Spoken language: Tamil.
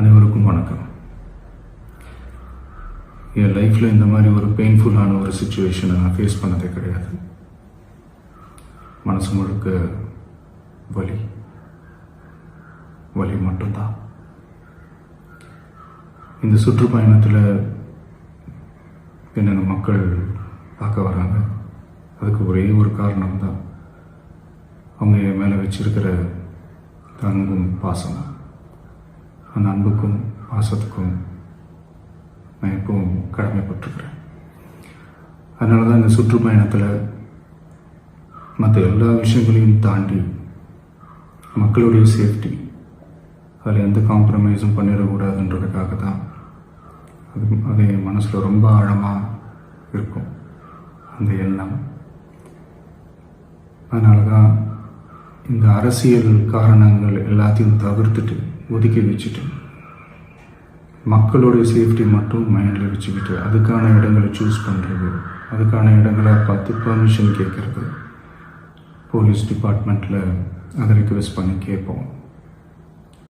அனைவருக்கும் வணக்கம். என் லைஃப்பில் இந்த மாதிரி ஒரு பெயின்ஃபுல்லான ஒரு சுச்சுவேஷனை நான் ஃபேஸ் பண்ணதே கிடையாது. மனசு முழுக்க வலி வலி மட்டும்தான். இந்த சுற்றுப்பயணத்தில் என்னென்ன மக்கள் பார்க்க வராங்க, அதுக்கு ஒரே ஒரு காரணம் தான் அவங்க என் மேலே வச்சிருக்கிற அன்பும் பாசம். அந்த அன்புக்கும் பாசத்துக்கும் நான் எப்பவும் கடமைப்பட்டிருக்கிறேன். அதனால தான் இந்த சுற்றுப்பயணத்தில் மற்ற எல்லா விஷயங்களையும் தாண்டி மக்களுடைய சேஃப்டி, அதில் எந்த காம்ப்ரமைஸும் பண்ணிடக்கூடாதுன்றதுக்காக தான் அது என் மனசில் ரொம்ப ஆழமாக இருக்கும் அந்த எண்ணம். அதனால தான் இந்த அரசியல் காரணங்கள் எல்லாத்தையும் தவிர்த்துட்டு ஒதுக்கி வச்சுட்டு மக்களுடைய சேஃப்டி மட்டும் மைண்டில் வச்சுக்கிட்டு அதுக்கான இடங்களை சூஸ் பண்ணுறது, அதுக்கான இடங்களை பார்த்து பெர்மிஷன் கேட்குறது, போலீஸ் டிபார்ட்மெண்ட்டில் அதை ரிக்வெஸ்ட் பண்ணி கேட்போம்.